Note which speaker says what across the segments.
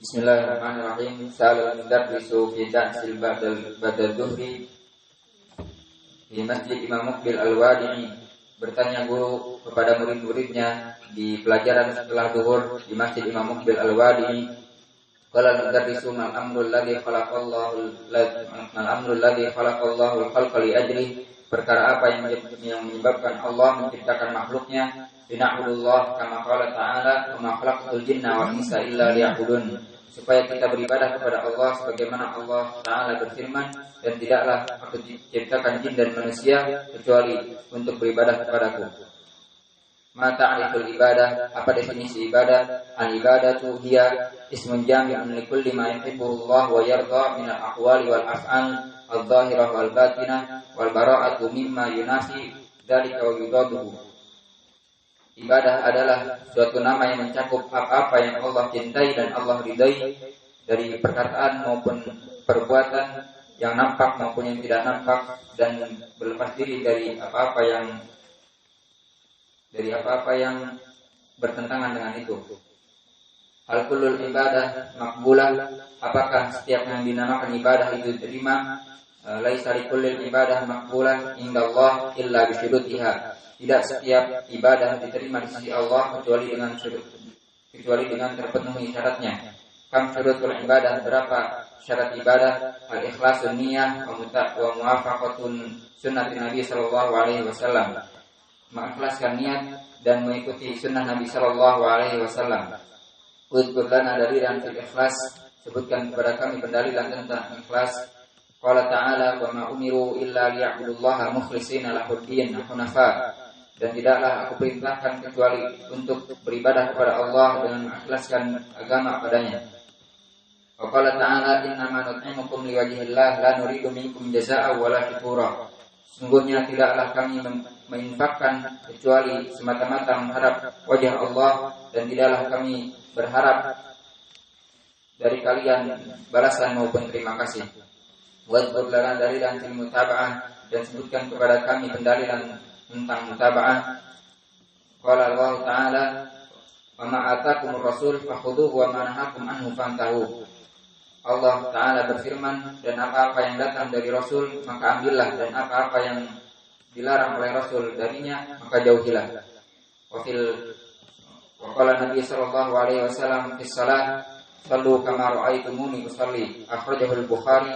Speaker 1: Bismillahirrahmanirrahim. Sa'al mudarrisu fi ta'sil badal dhuhri di Masjid Imam Muqbil Al-Wadi'i. Bertanya guru kepada murid-muridnya di pelajaran setelah zuhur di Masjid Imam Muqbil Al-Wadi'i. Qala al-mudarrisu mal amrul ladzi khalaqallahu al-khalqa li ajli. Perkara apa yang menyebabkan Allah menciptakan makhluknya? Bina'budullah kama qala ta'ala wa ma khalaqtul jinna wal insa illa liya'budun. Supaya kita beribadah kepada Allah sebagaimana Allah Ta'ala berfirman, dan tidaklah aku ciptakan jin dan manusia kecuali untuk beribadah kepadaku. Ma ta'riful ibadah, apa definisi ibadah? Al-ibadatu hiya ismun jami'un li kulli ma yuhibbu Allah wa yarda min al-aqwali wal af'al al-zahirah wal batinah wal bara'atu mimma yunafi dzalika wa yudaduhu. Ibadah adalah suatu nama yang mencakup apa-apa yang Allah cintai dan Allah ridai dari perkataan maupun perbuatan, yang nampak maupun yang tidak nampak, dan berlepas diri dari apa-apa yang bertentangan dengan itu. Hal kullul ibadah makbulah, apakah setiap yang dinamakan ibadah itu diterima? Laisa likullil ibadah makbulah indallah illa bisyurutiha. Tidak setiap ibadah diterima di sisi Allah kecuali dengan terpenuhi syaratnya. Kam syurutul ibadah, berapa syarat ibadah? Al-ikhlasun niyah wa muwafaqatun sunnati Nabi sallallahu alaihi wasallam. Mengikhlaskan niat dan mengikuti sunnah Nabi sallallahu alaihi wasallam. Udhkur lana dalilan fil ikhlas, sebutkan kepada kami pendalilan tentang ikhlas. Qala ta'ala wa ma umiru illa liya'budullaha mukhlishina lahud-din hunafa. Dan tidaklah aku perintahkan kecuali untuk beribadah kepada Allah dengan mengikhlaskan agama padanya. Wa qala ta'ala innama nut'imukum liwajhillah la nuridu minkum jazaa'a wala syukura. Sungguhnya tidaklah kami menginfakkan kecuali semata-mata mengharap wajah Allah, dan tidaklah kami berharap dari kalian balasan maupun terima kasih. Wadhkur lana dalilan fil mutaba'ah, dan sebutkan kepada kami pendalilan tentang mutaba'ah. Qala Allah Ta'ala wa ma atakumur rasul fakhudhuhu wa ma nahakum anhu fantahu. Allah Ta'ala berfirman, dan apa-apa yang datang dari Rasul maka ambillah, dan apa-apa yang dilarang oleh Rasul darinya maka jauhilah. Wa qala Nabi sallallahu alaihi wasallam fi shalah sallu kama ra'aitumuni usalli. Akhrajahu al-Bukhari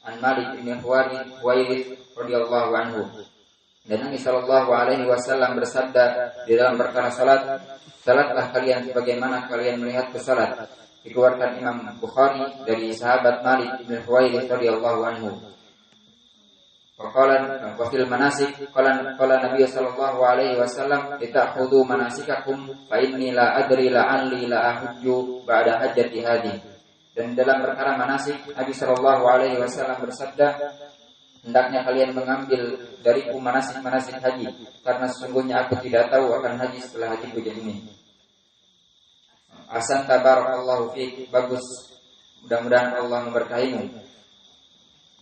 Speaker 1: an Malik bin Huwairits radhiyallahu anhu. Dan Nabi sallallahu alaihi wasallam bersabda di dalam perkara salat, salatlah kalian sebagaimana kalian melihatku salat. Dikeluarkan Imam Bukhari dari sahabat Malik bin Huwairits radhiyallahu anhu. Wa fil manasik qala Nabi sallallahu alaihi wasallam ita'khudhu manasikakum fa inni la adri la'alli la ahujju ba'da hajjati hadi. Dan dalam perkara manasik Nabi sallallahu alaihi wasallam bersabda, hendaknya kalian mengambil dariku manasik haji, karena sesungguhnya aku tidak tahu akan haji setelah haji pujian ini. Ahsan tabarakallahu fiik, bagus, mudah-mudahan Allah memberkahimu.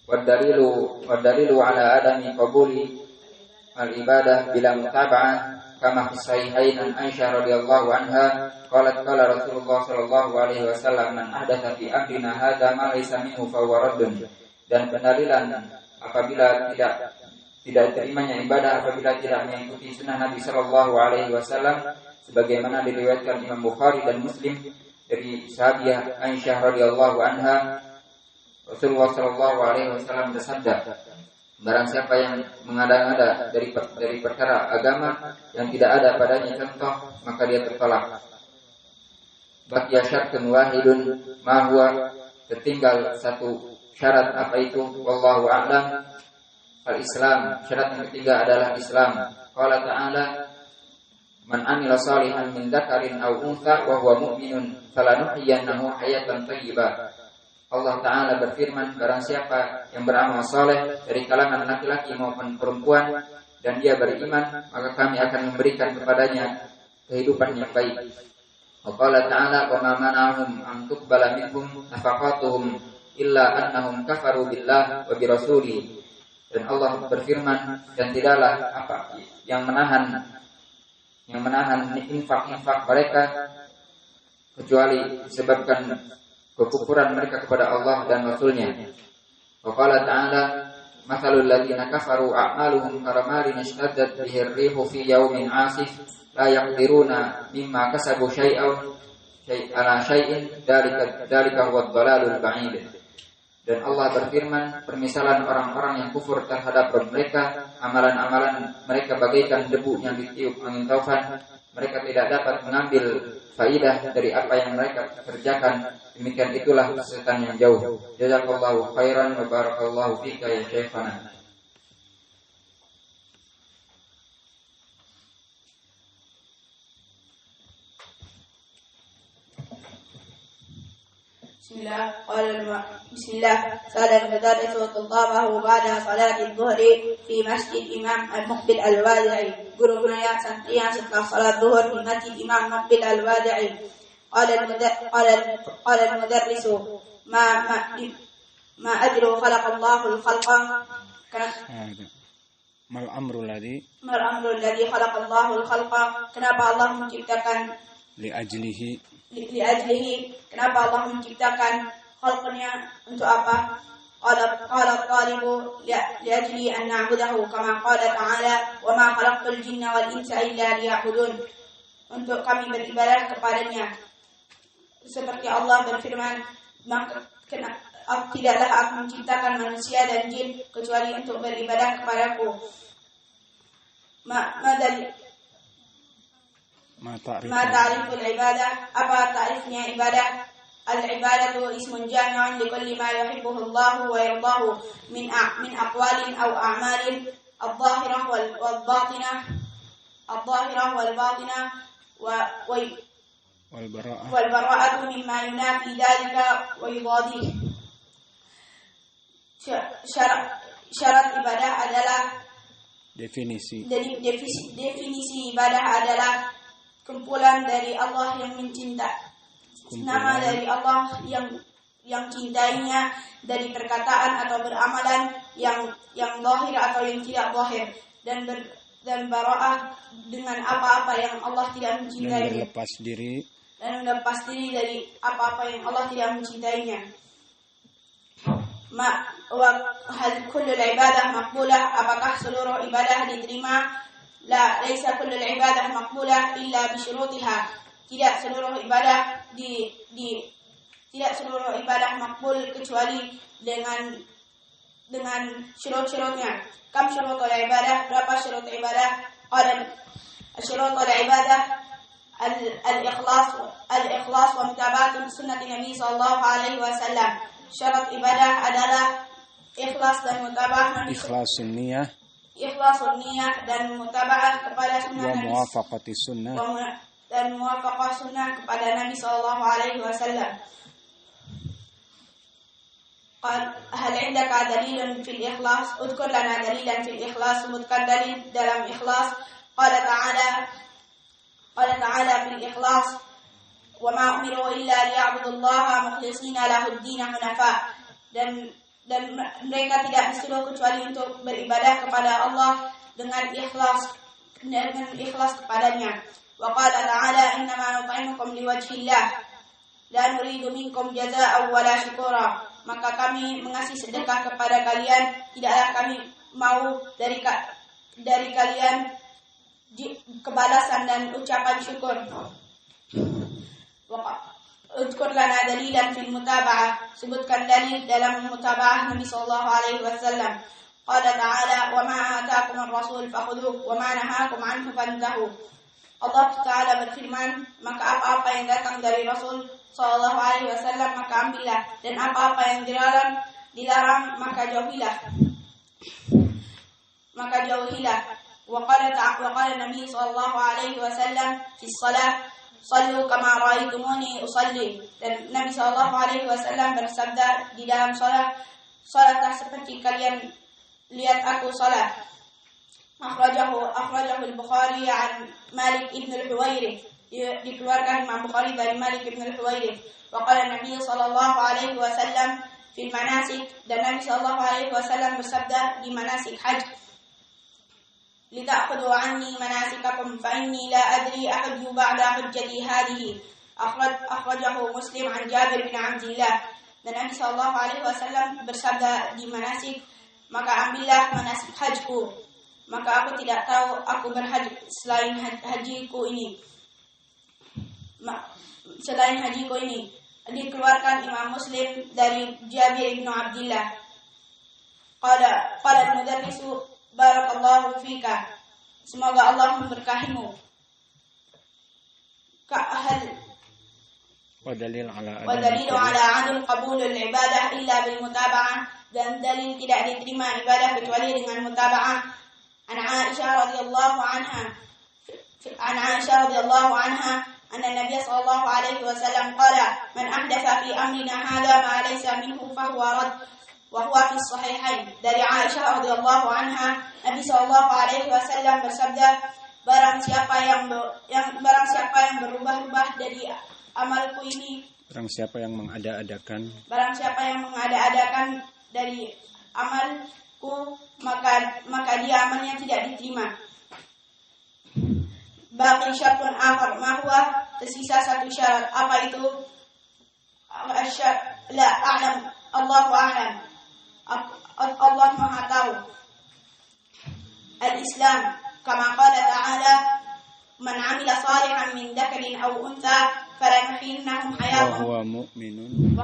Speaker 1: Wadalilu ala adami qabuli al-ibadah bila mutaba'ah kama fi sahihain an Aisyah radhiyallahu anha qalat qala Rasulullah sallallahu alaihi wasallam man ahdatsa fi amrina hadza ma laysa minhu fa huwa raddun. Dan pendalilan apabila tidak diterimanya ibadah apabila tidak mengikuti sunnah Nabi sallallahu alaihi wasallam, sebagaimana diriwayatkan Imam Bukhari dan Muslim dari sahabiah Aisyah radhiyallahu anha, Rasulullah sallallahu alaihi wasallam bersabda, barang siapa yang mengada-ngada dari perkara agama yang tidak ada padanya contoh, maka dia tertolak. Baqiya syartun wahidun ma huwa, tertinggal satu syarat, apa itu? Wallahu a'lam. Al-Islam, syarat yang ketiga adalah Islam. Qala ta'ala man amila salihan min dzakarin aw untha wa huwa mu'minun falanuhyiyannahu hayatan thayyibah. Allah Ta'ala berfirman, barang siapa yang beramal saleh dari kalangan laki-laki maupun perempuan dan dia beriman, maka kami akan memberikan kepadanya kehidupan yang baik. Wa qala ta'ala wa ma mana'ahum an tuqbala minhum nafaqatuhum illa annahum kafaru billah wa birasuli. Dan Allah berfirman, dan tidaklah apa yang menahan infak mereka kecuali disebabkan kekufuran mereka kepada Allah dan Rasul-Nya. Wa qala ta'ala mathalul ladzina kafaru a'maluhum karamalin ishtaddat bihi ar-rihu fi yawmin 'asif la yaqdiruna mimma kasabu ala syai'in dzalika huwa ad-dhalalul ba'id. Dan Allah berfirman, permisalan orang-orang yang kufur terhadap Rabb mereka, amalan-amalan mereka bagaikan debu yang ditiup angin taufan. Mereka tidak dapat mengambil faidah dari apa yang mereka kerjakan. Demikian itulah kesesatan yang jauh. Jazakallahu khairan wa barakallahu fika ya Syekhana.
Speaker 2: بسم الله سأل المدرس طلابه بعد صلاة الظهر في مسجد إمام المقبل الوادعي. Guru-gurunya santrinya setelah salat zuhur di masjid Imam Muqbil Al-Wadi'i. قال المدرس ما أدري خلق الله الخلق.
Speaker 3: ما الأمر الذي
Speaker 2: خلق الله الخلق. Kenapa Allah menciptakan li'ajlihi, kenapa Allah menciptakan khalqnya, untuk apa? Qala talibu li'ajli an na'budahu kama qala ta'ala wa ma khalaqtul jinna wal insa illa liya'budun, untuk kami beribadah kepadanya, seperti Allah berfirman, maka tidaklah aku menciptakan manusia dan jin kecuali untuk beribadah kepadaku. Ma ta'riful ibadah, apa ta'rifnya ibadah? Al-ibadatu ismun jami'un likulli ma yuhibbuhu Allah wa yardahu min aqwalin aw a'malin adh-dhahirah wal batinah wal bara'atu mimma yunafi dhalika wa yudadih. Syarat ibadah adalah definisi ibadah adalah kumpulan dari Allah yang mencinta, nama dari Allah yang cintainya, dari perkataan atau beramalan yang zahir atau yang tidak zahir, dan bara'ah dengan apa-apa yang Allah tidak mencintainya, dan lepas diri dari apa-apa yang Allah tidak mencintainya. Hal kullul ibadah maqbulah, apakah seluruh ibadah diterima? La, laisa kullul ibadah maqbulah illa bi syurutiha. Tidak seluruh ibadah tidak seluruh ibadah makbul kecuali dengan syurut-syurutnya. Kam syurutul ibadah? Berapa syurut ibadah? Syurutul ibadah al-ikhlas wa mutaba'atu sunnati Nabi sallallahu alaihi wasallam. Syarat ibadah adalah ikhlas dan mutaba'ah Nabi.
Speaker 3: Ikhlasun niyah
Speaker 2: dan mutaba'ah kepada sunnah Nabi.
Speaker 3: Wa muwafaqati sunnah.
Speaker 2: Dan muwafaqah sunnah kepada Nabi sallallahu alaihi wasallam. Hal indaka dalilun fil ikhlas? Udkur lana dalilan fil ikhlas. Sebutkan dalil dalam ikhlas. Qala ta'ala fil ikhlas, wa ma umiru illa liya'budullaha mukhlishina lahud-din hunafa. Dan mereka tidak disuruh kecuali untuk beribadah kepada Allah dengan ikhlas kepadanya. Wa qala ta'ala innama nut'imukum liwajhillah la nuridu minkum jazaa'an wala syukura. Maka kami mengasih sedekah kepada kalian, tidaklah kami mau dari kalian kebalasan dan ucapan syukur. Udkur lana dalilan fil mutaba'ah. Sebutkan dalil dalam mutaba'ah Nabi sallallahu alaihi wasallam. Qala ta'ala wa ma ataakum ar-rasul fakhudhuhu wa ma nahakum anhu fantahu. Allah Ta'ala berfirman, maka apa-apa yang datang dari Rasul sallallahu alaihi wasallam maka ambillah, dan apa-apa yang dilarang maka jauhilah. Wa qala Nabi sallallahu alaihi wasallam fi shalah, sallu kama ra'aitumuni usalli. Dan Nabi sallallahu alaihi wasallam bersabda di dalam salatlah seperti kalian lihat aku salat. Akhrajahu al-Bukhari an Malik ibn al-Huwairith. Dikeluarkan Imam Bukhari dari Malik ibn al-Huwairith. Wa qala Nabi sallallahu alaihi wasallam fil manasik, dan Nabi sallallahu alaihi wasallam bersabda di manasik haji, lita'khudhu anni manasikakum fa inni la adri ahujju ba'da hujjati hadhihi. akhrajahu Muslim an Jabir bin Abdillah. Dan Nabi sallallahu alaihi wasallam bersabda di manasik, maka ambillah manasik hajiku, maka aku tidak tahu aku berhaji selain hajiku ini. Selain hajiku ini. Dikeluarkan Imam Muslim dari Jabir bin Abdillah. Qala al-mudarrisu barakallahu fika. Semoga Allah memberkahimu.
Speaker 3: Wadalil ala
Speaker 2: adil qabulul ibadah illa bil mutaba'ah, dan dalil tidak diterima ibadah kecuali dengan mutaba'ah. An Aisyah radhiyallahu anha anna Nabiy sallallahu alaihi wasallam qala man ahdatha fi amrina hadha ma laysa minhu fahuwa rad, wa huwa fi sahihain. Dari Aisyah radhiyallahu anha, Nabi sallallahu alaihi wasallam bersabda, barang siapa yang berubah-ubah dari amalku ini,
Speaker 3: barang siapa yang mengada-adakan dari amalku, maka dia amalnya tidak diterima. Baqi syartun akhar, ma huwa, tersisa satu syarat. Apa itu? La a'lam, Allahu a'lam. Allah Maha tahu. Al-Islam, kama qala ta'ala, man 'amila salihan min dzakarin aw untha falanuhyiyannahu hayatan wa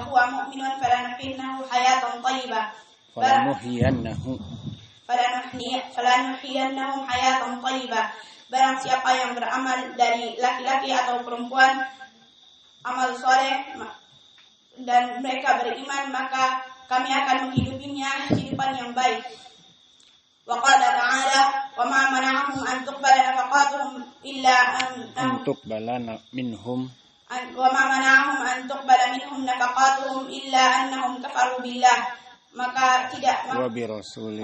Speaker 3: huwa mu'minun falanuhyiyannahu hayatan thayyibah. Falanuhyiyannahu hayatan thayyibah. Barang siapa yang beramal dari laki-laki atau perempuan amal soleh dan mereka beriman, maka kami akan menghidupinya kehidupan yang baik. Wa qala ta'ala, wa ma mana'ahum an tuqbala nafaqatuhum illa an tuqbala minhum nafaqatuhum illa annahum kafaru billah. Maka tidak wa bi rasulih,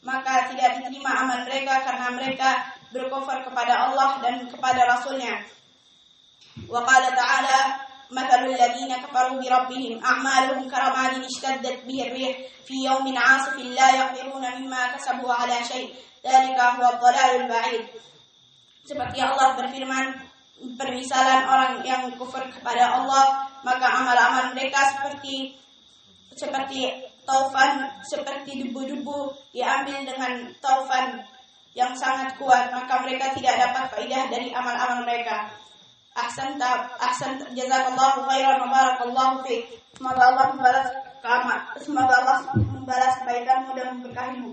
Speaker 3: maka tidak diterima amal mereka karena mereka berkufur kepada Allah dan kepada Rasulnya. Wa qala ta'ala, mathalul ladina kafaru bi rabbihim a'maluhum karamadin ishtaddat bihi ar-rih fi yawmin 'asifin la yaqdiruna mimma kasabu 'ala syai', dzalika huwa dhalalul ba'id. Seperti Allah berfirman, permisalan orang yang kufur kepada Allah, maka amal-amal mereka seperti taufan, seperti debu-debu diambil dengan taufan yang sangat kuat, maka mereka tidak dapat faedah dari amal-amal mereka. Ahsan jazakallahu khairan wa barakallahu fiik. Semoga Allah membalas kebaikanmu dan memberkahimu.